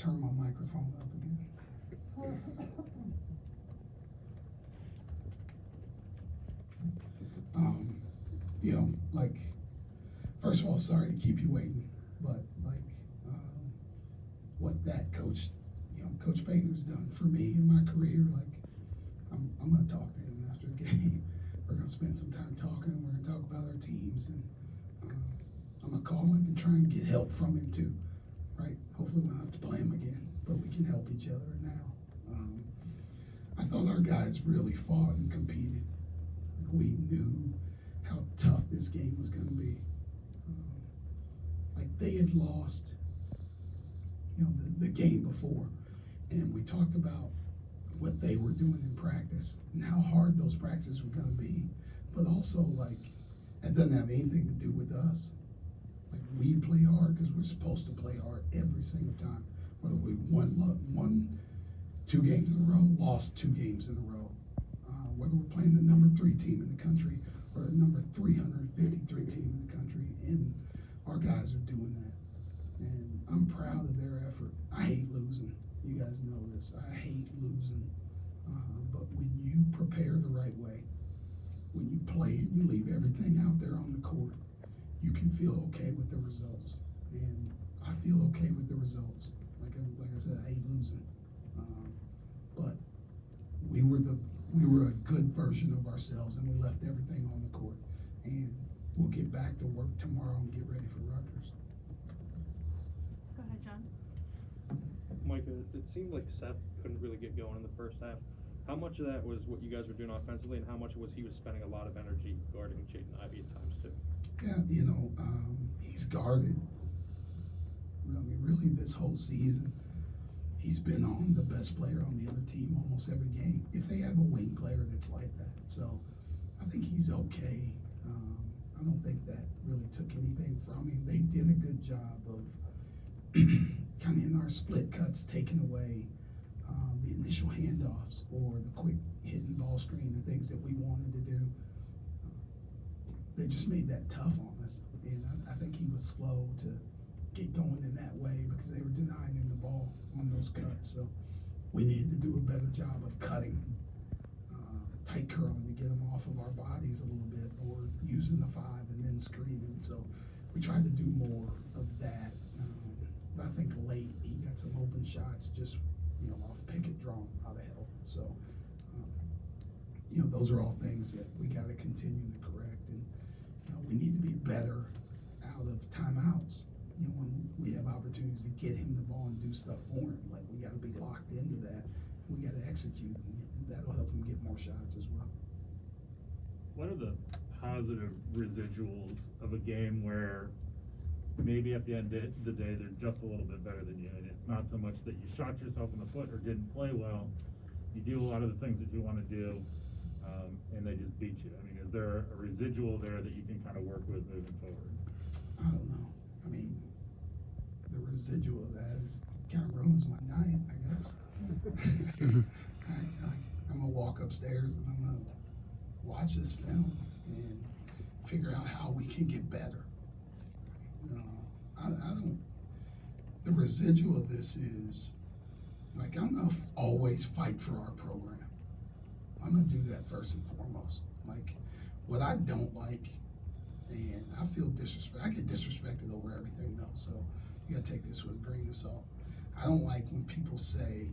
turn my microphone up again. You know, like, first of all, sorry to keep you waiting, but like, what that coach, you know, Coach Painter's done for me in my career, like, I'm gonna talk to him after the game. We're gonna spend some time talking. We're gonna talk about our teams, and I'm gonna call him and try and get help from him too, right? Hopefully we don't have to play him again, but we can help each other now. I thought our guys really fought and competed. Like, we knew how tough this game was going to be. Like, they had lost, you know, the game before, and we talked about what they were doing in practice and how hard those practices were going to be, but also, like, it doesn't have anything to do with us. Like, we play hard because we're supposed to play hard every single time, whether we won 2 games in a row, lost 2 games in a row, whether we're playing the number 3 team in the country or the number 353 team in the country, and our guys are doing that. And I'm proud of their effort. I hate losing. You guys know this. I hate losing. But when you prepare the right way, when you play and you leave everything out there on the court, you can feel okay with the results. And I feel okay with the results. Like I said, I hate losing. But we were a good version of ourselves, and we left everything on the court. And we'll get back to work tomorrow and get ready for Rutgers. Go ahead, John. Micah, it seemed like Seth couldn't really get going in the first half. How much of that was what you guys were doing offensively, and how much was he was spending a lot of energy guarding Jaden Ivey at times too? Yeah, you know, he's guarded. I mean, really, this whole season, he's been on the best player on the other team almost every game, if they have a wing player that's like that. So I think he's okay. I don't think that really took anything from him. They did a good job of kind of in our split cuts taking away the initial handoffs or the quick hitting ball screen and things that we wanted to do. They just made that tough on us. And I think he was slow to get going in that way because they were denying him the ball on those cuts. So we needed to do a better job of cutting, tight curling to get them off of our bodies a little bit, or using the 5 and then screening. So we tried to do more of that. But I think late he got some open shots just, you know, off pick and draw out of help. So, you know, those are all things that we got to continue to correct. And, you know, we need to be better out of timeouts. You know, when we have opportunities to get him the ball and do stuff for him, like, we got to be locked into that. We got to execute. That'll help him get more shots as well. What are the positive residuals of a game where maybe at the end of the day they're just a little bit better than you, and it's not so much that you shot yourself in the foot or didn't play well, you do a lot of the things that you want to do, and they just beat you? I mean, is there a residual there that you can kind of work with moving forward? I don't know. I mean, the residual of that is kind of ruins my night, I guess. I'm gonna walk upstairs and I'm gonna watch this film and figure out how we can get better. I don't. The residual of this is like, I'm gonna always fight for our program. I'm gonna do that first and foremost. Like, what I don't like, and I feel disrespect. I get disrespected over everything though, so you gotta take this with a grain of salt. I don't like when people say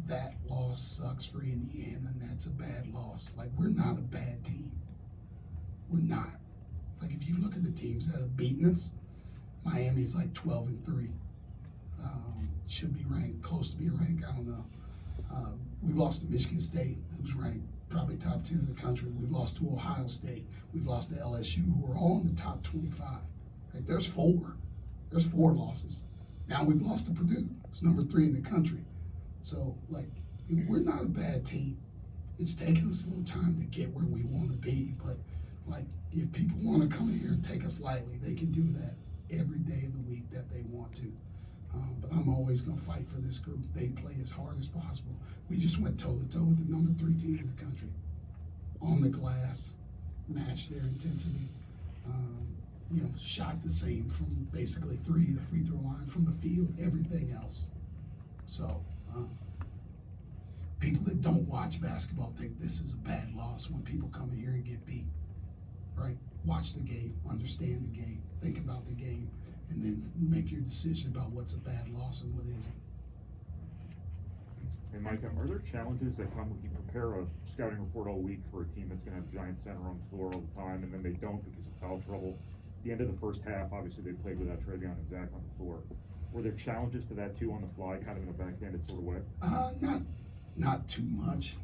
that loss sucks for Indiana and that's a bad loss. Like, we're not a bad team. We're not. Like, if you look at the teams that have beaten us, Miami's like 12-3. Should be ranked, close to being ranked, I don't know. We've lost to Michigan State, who's ranked probably top 10 in the country. We've lost to Ohio State. We've lost to LSU, who are all in the top 25. Right? There's 4. There's 4 losses. Now we've lost to Purdue, who's number 3 in the country. So, like, we're not a bad team. It's taken us a little time to get where we want to be, but, like, if people want to come in here and take us lightly, they can do that every day of the week that they want to. But I'm always going to fight for this group. They play as hard as possible. We just went toe-to-toe with the number 3 team in the country. On the glass, matched their intensity. shot the same from basically three, the free throw line, from the field, everything else. So, people that don't watch basketball think this is a bad loss when people come in here and get beat, right? Watch the game, understand the game, think about the game, and then make your decision about what's a bad loss and what isn't. Hey, Micah, are there challenges that come when you prepare a scouting report all week for a team that's going to have giant center on the floor all the time, and then they don't because of foul trouble? At the end of the first half, obviously they played without Travion and Zach on the floor. Were there challenges to that too on the fly, kind of in a backhanded sort of way? Not too much.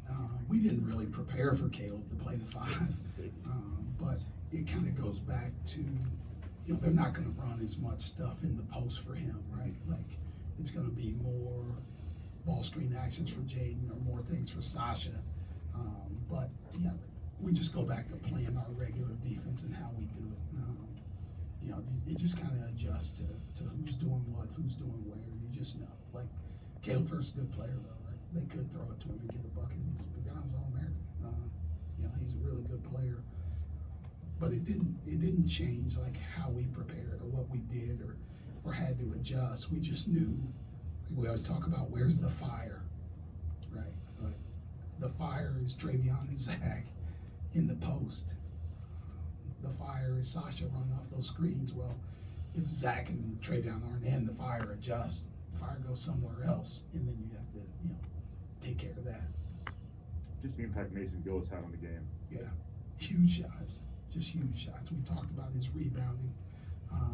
We didn't really prepare for Caleb to play the five, but it kind of goes back to, they're not going to run as much stuff in the post for him, right? Like, it's going to be more ball screen actions for Jaden or more things for Sasha. But yeah, we just go back to playing our regular defense and how we do it. You just kind of adjust to who's doing what, who's doing where. You just know. Like, Caleb First's a good player though, right? They could throw it to him and get a bucket. He's McDonald's All-American. He's a really good player. But it didn't change like how we prepared or what we did or had to adjust. We just knew. We always talk about where's the fire, right? Like, the fire is Travion and Zach in the post. The fire is Sasha running off those screens. Well, if Zach and Travion aren't in, the fire adjusts. The fire goes somewhere else, and then you have to, take care of that. Just the impact Mason Gillis had on the game. Yeah, huge shots, just huge shots. We talked about his rebounding.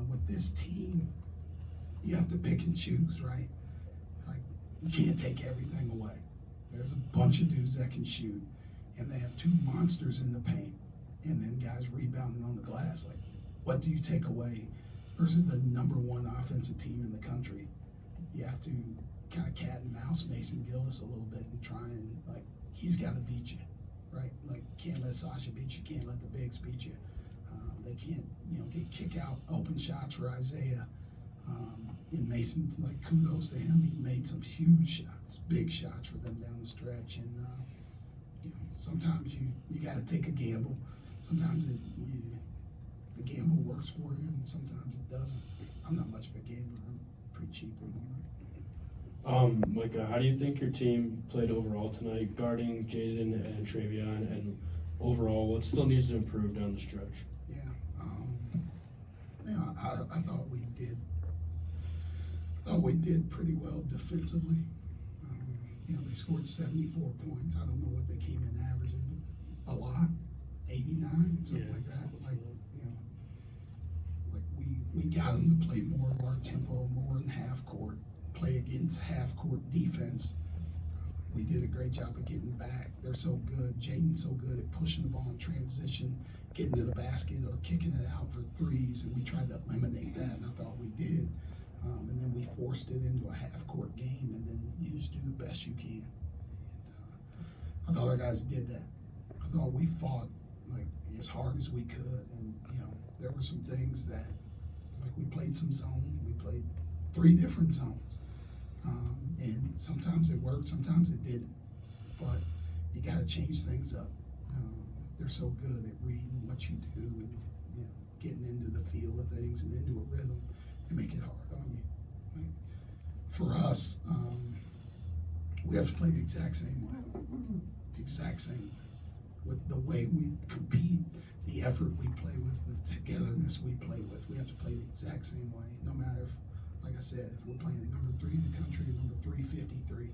With this team, you have to pick and choose, right? Like, you can't take everything away. There's a bunch of dudes that can shoot, and they have two monsters in the paint, and then guys rebounding on the glass. Like, what do you take away versus the number one offensive team in the country? You have to kind of cat and mouse Mason Gillis a little bit and try and, like, he's got to beat you, right? Like, can't let Sasha beat you, can't let the bigs beat you. They can't, get kick out open shots for Isaiah. And Mason, like, kudos to him. He made some huge shots, big shots for them down the stretch. And, sometimes you got to take a gamble. Sometimes the gamble works for you, and sometimes it doesn't. I'm not much of a gambler. I'm pretty cheap with my money. Micah, how do you think your team played overall tonight, guarding Jaden and Travion, and overall, what still needs to improve down the stretch? I thought we did. We did pretty well defensively. They scored 74 points. I don't know what they came in averaging, but a lot, 89, something like that. Like, we got them to play more of our tempo, more in half court, play against half court defense. We did a great job of getting back. They're so good. Jaden's so good at pushing the ball in transition, getting to the basket or kicking it out for threes, and we tried to eliminate that, and I thought we did. And then we forced it into a half-court game, and then you just do the best you can. And I thought our guys did that. I thought we fought like as hard as we could, and there were some things that, like, we played some zone. We played 3 different zones, and sometimes it worked, sometimes it didn't. But you got to change things up. They're so good at reading what you do and getting into the feel of things and into a rhythm and make it hard on you. Right? For us, we have to play the exact same way. The exact same way. With the way we compete, the effort we play with, the togetherness we play with, we have to play the exact same way. No matter if, like I said, if we're playing number 3 in the country or number 353,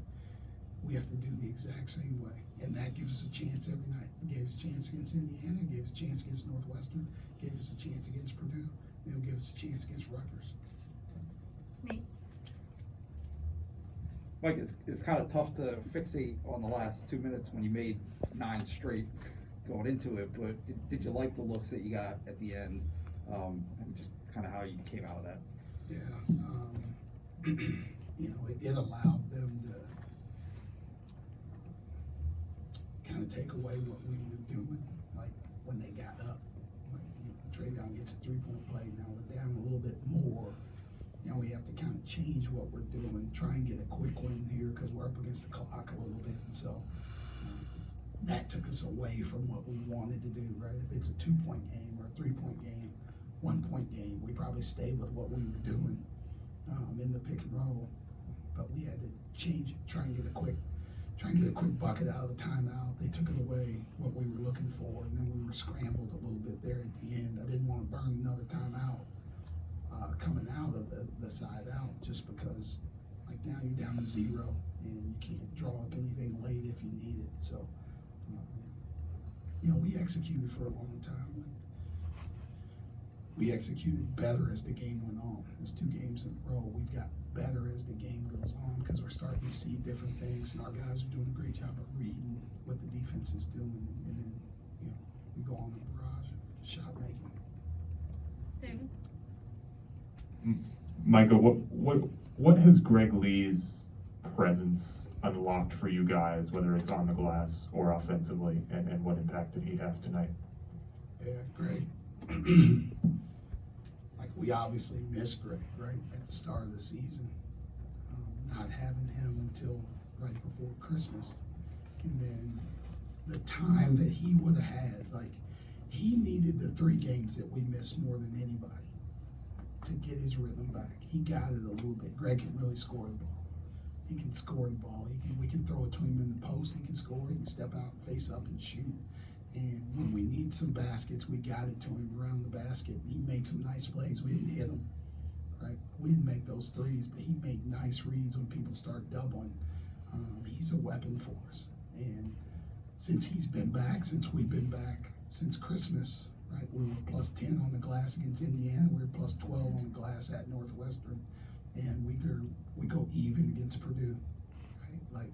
we have to do the exact same way. And that gives us a chance every night. It gave us a chance against Indiana, it gave us a chance against Northwestern, it gave us a chance against Purdue, it'll give us a chance against Rutgers. Nate? Mike, it's kind of tough to fixate on the last 2 minutes when you made 9 straight going into it, but did you like the looks that you got at the end, and just kind of how you came out of that? Yeah, it allowed them to kind of take away what we were doing, like when they got up. Like, Travion gets a 3-point play, now we're down a little bit more. Now we have to kind of change what we're doing, try and get a quick win here because we're up against the clock a little bit. And so that took us away from what we wanted to do, right? If it's a 2-point game or a 3-point game, 1-point game, we probably stayed with what we were doing in the pick and roll, but we had to change it, try and get a quick bucket out of the timeout. They took it away, what we were looking for, and then we were scrambled a little bit there at the end. I didn't want to burn another timeout coming out of the side out, just because like now you're down to 0 and you can't draw up anything late if you need it. So we executed for a long time. We executed better as the game went on. It's 2 games in a row. We've got better as the game goes on because we're starting to see different things, and our guys are doing a great job of reading what the defense is doing, and then we go on a barrage of shot making. David? Micah, what has Greg Lee's presence unlocked for you guys, whether it's on the glass or offensively, and what impact did he have tonight? Yeah, Greg. Like, we obviously missed Greg, right, at the start of the season. Not having him until right before Christmas. And then the time that he would have had, like, he needed the 3 games that we missed more than anybody to get his rhythm back. He got it a little bit. Greg can really score the ball. He can score the ball. We can throw it to him in the post. He can score. He can step out, face up, and shoot. And when we need some baskets, we got it to him around the basket. He made some nice plays. We didn't hit him, right? We didn't make those threes, but he made nice reads when people start doubling. He's a weapon for us. And since he's been back, since we've been back since Christmas, right? We were plus 10 on the glass against Indiana. We were plus 12 on the glass at Northwestern. And we go even against Purdue, right? Like,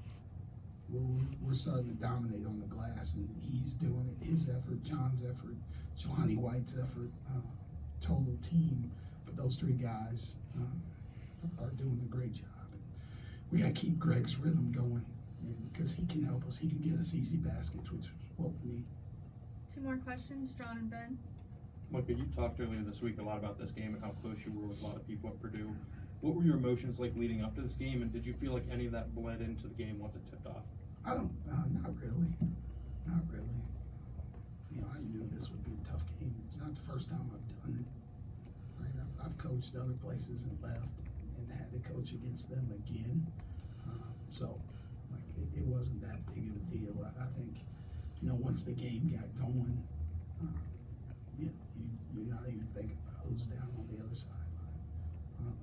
we're starting to dominate on the glass, and he's doing it. His effort, John's effort, Jelani White's effort, total team. But those 3 guys are doing a great job. And we got to keep Greg's rhythm going, because he can help us. He can get us easy baskets, which is what we need. 2 more questions, John and Ben. Micah, you talked earlier this week a lot about this game and how close you were with a lot of people at Purdue. What were your emotions like leading up to this game, and did you feel like any of that bled into the game once it tipped off? I don't, not really. Not really. I knew this would be a tough game. It's not the first time I've done it, right? I've coached other places and left and had to coach against them again. So, like, it wasn't that big of a deal. I think, once the game got going, you're not even thinking about who's down on the other sideline.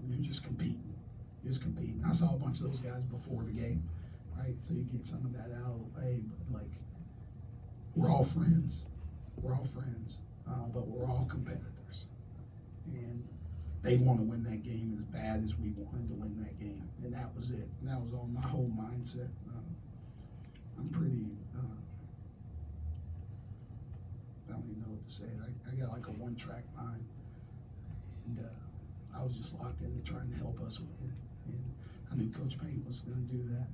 You're just competing. I saw a bunch of those guys before the game, right? So you get some of that out of the way, but like, we're all friends, but we're all competitors, and they want to win that game as bad as we wanted to win that game, and that was it. And that was all my whole mindset. I'm pretty, I don't even know what to say. I got like a one-track mind, and I was just locked into trying to help us win, and I knew Coach Payne was going to do that.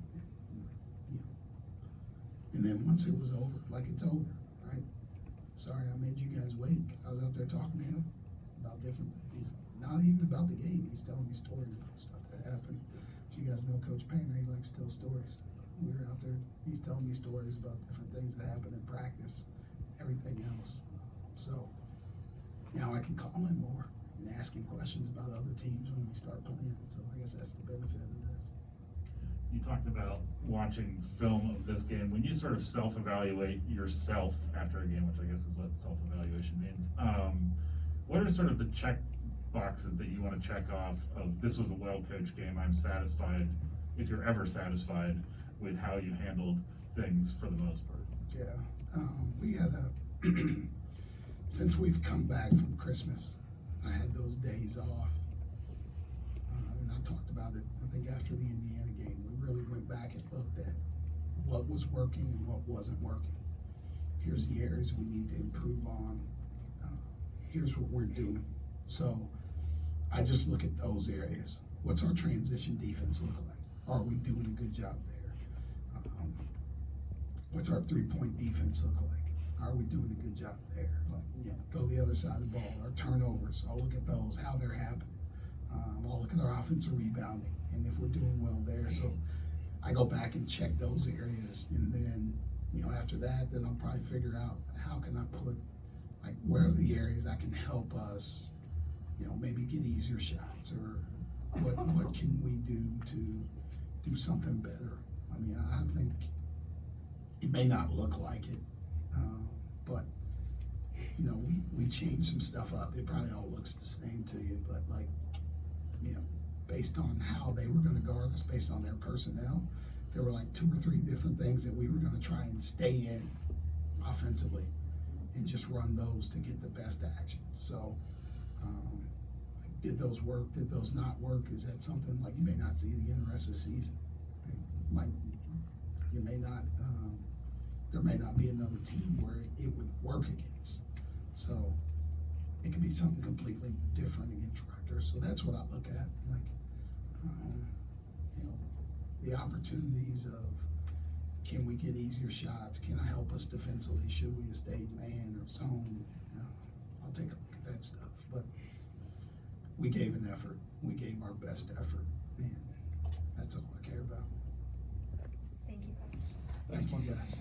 And then once it was over, like, it's over, right? Sorry I made you guys wait, because I was out there talking to him about different things. Not even about the game. He's telling me stories about stuff that happened. If you guys know Coach Payne, he likes to tell stories. We were out there, he's telling me stories about different things that happened in practice, everything else. So now I can call him more and ask him questions about other teams when we start playing. So I guess that's the benefit of this. You talked about watching film of this game. When you sort of self-evaluate yourself after a game, which I guess is what self-evaluation means, what are sort of the check boxes that you want to check off of this was a well-coached game, I'm satisfied, if you're ever satisfied with how you handled things for the most part? Yeah, we had since we've come back from Christmas, I had those days off. And I talked about it, I think, after the Indiana game. We really went back and looked at what was working and what wasn't working. Here's the areas we need to improve on. Here's what we're doing. So I just look at those areas. What's our transition defense look like? Are we doing a good job there? What's our three-point defense look like? Are we doing a good job there? Like, go the other side of the ball. Our turnovers, I'll look at those, how they're happening. I'll look at our offensive rebounding, and if we're doing well there. So I go back and check those areas, and then, after that, then I'll probably figure out how can I put, like, where are the areas that can help us you know, maybe get easier shots, or what can we do to do something better? I mean, I think it may not look like it, but you know, we changed some stuff up. It probably all looks the same to you, but like, you know, based on how they were gonna guard us, based on their personnel, there were like 2 or 3 different things that we were gonna try and stay in offensively and just run those to get the best action. So, did those work? Did those not work? Is that something like you may not see it again the rest of the season? You may not, there may not be another team where it would work against. So it could be something completely different against Rutgers. So that's what I look at, like, you know, the opportunities of, can we get easier shots? Can I help us defensively? Should we have stayed man or zone? I'll take a look at that stuff. But we gave an effort. We gave our best effort, and that's all I care about. Thank you, Coach. Thank you, guys.